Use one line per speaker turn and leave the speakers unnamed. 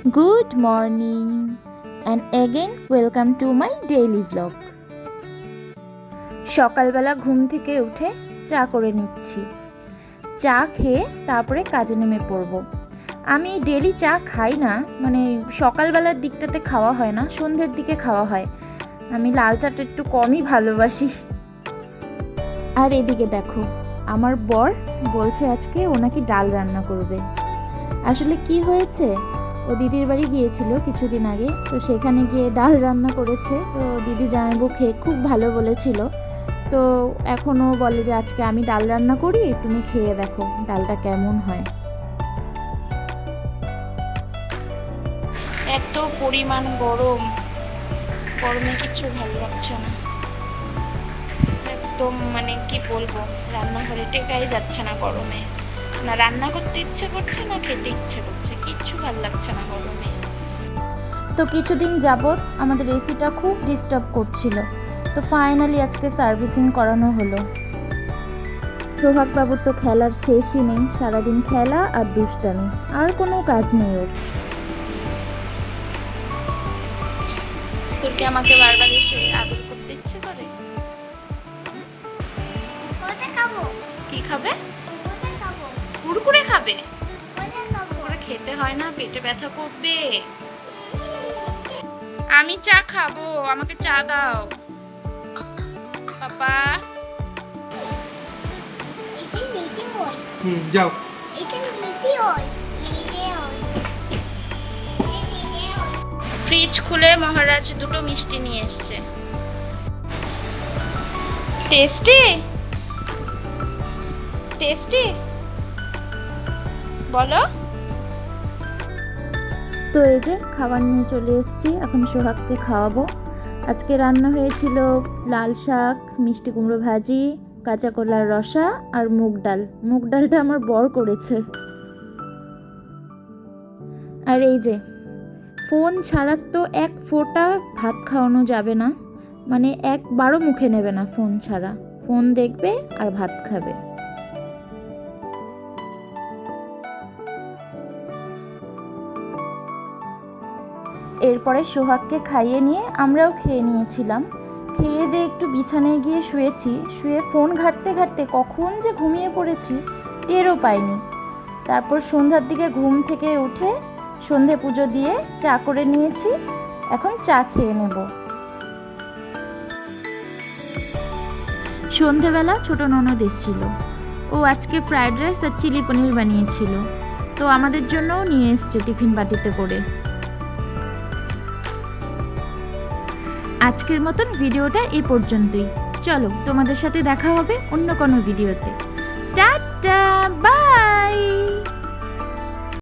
Good morning and again welcome to my daily vlog. সকালবেলা ঘুম থেকে উঠে চা করে নিচ্ছি। চা খেয়ে তারপরে কাজে নেমে পড়ব। আমি ডেলি চা খাই না, মানে সকালবেলার দিকটাতে খাওয়া হয় না, সন্ধ্যের দিকে খাওয়া হয়। আমি লাল চাটা একটু কমই ভালোবাসি। আর এদিকে দেখো, আমার বর বলছে আজকে ও নাকি ডাল রান্না করবে। আসলে কি হয়েছে, ও দিদির বাড়ি গিয়েছিল কিছুদিন আগে, তো সেখানে গিয়ে ডাল রান্না করেছে। তো দিদি জামাইবু খেয়ে খুব ভালো বলেছিল। তো এখনও বলে যে আজকে আমি ডাল রান্না করি, তুমি খেয়ে দেখো ডালটা কেমন হয়।
এত পরিমাণ গরম, গরমে কিছু ভালো লাগছে না একদম, মানে কি বলবো, রান্নাঘরে টেকাই যাচ্ছে না গরমে। না রান্না করতে ইচ্ছে করছে, না খেতে ইচ্ছে করছে, কিচ্ছু ভালো লাগছে না গরমে।
তো কিছুদিন যাবত আমাদের এসিটা খুব ডিস্টার্ব করছিল, তো ফাইনালি আজকে সার্ভিসিং করানো হলো। সোহাগ বাবুর তো খেলার শেষই নেই, সারাদিন খেলা আর দুষ্টামি, আর কোনো কাজ নেই ওর।
তোর কি আমাকে বারবার এসে আদর করতে ইচ্ছে করে? কি খাবে? কুরকুরে খাবে? কুরকুরে খেতে হয় না, পেটে ব্যথা করবে। আমি চা খাবো, আমাকে চা দাও পাপা।
যাও।
ফ্রিজ খুলে মহারাজ দুটো মিষ্টি নিয়ে এসছে। টেস্টি টেস্টি বলো।
তো এই যে খাবার নিয়ে চলে এসেছি, এখন সোহাগকে খাওয়াবো। আজকে রান্না হয়েছিল লাল শাক, মিষ্টি কুমড়ো ভাজি, কাঁচা কলার রসা আর মুগ ডাল। মুগ ডালটা আমার বর করেছে। আর এই যে ফোন ছাড়া তো এক ফোঁটা ভাত খাওয়ানো যাবে না, মানে একবারও মুখে নেবে না ফোন ছাড়া। ফোন দেখবে আর ভাত খাবে। এরপরে সোহাগকে খাইয়ে নিয়ে আমরাও খেয়ে নিয়েছিলাম। খেয়ে দিয়ে একটু বিছানায় গিয়ে শুয়েছি। শুয়ে ফোন ঘাঁটতে ঘাঁটতে কখন যে ঘুমিয়ে পড়েছি টেরও পাইনি। তারপর সন্ধ্যার দিকে ঘুম থেকে উঠে সন্ধে পুজো দিয়ে চা করে নিয়েছি, এখন চা খেয়ে নেব। সন্ধেবেলা ছোট ননদ এসেছিল, ও আজকে ফ্রাইড রাইস আর চিলি পনির বানিয়েছিল, তো আমাদের জন্যও নিয়ে এসছে টিফিন বাটিতে করে। আজকের মতন ভিডিওটা এই পর্যন্তই। চলো তোমাদের সাথে দেখা হবে অন্য কোনো ভিডিওতে। Tata, by.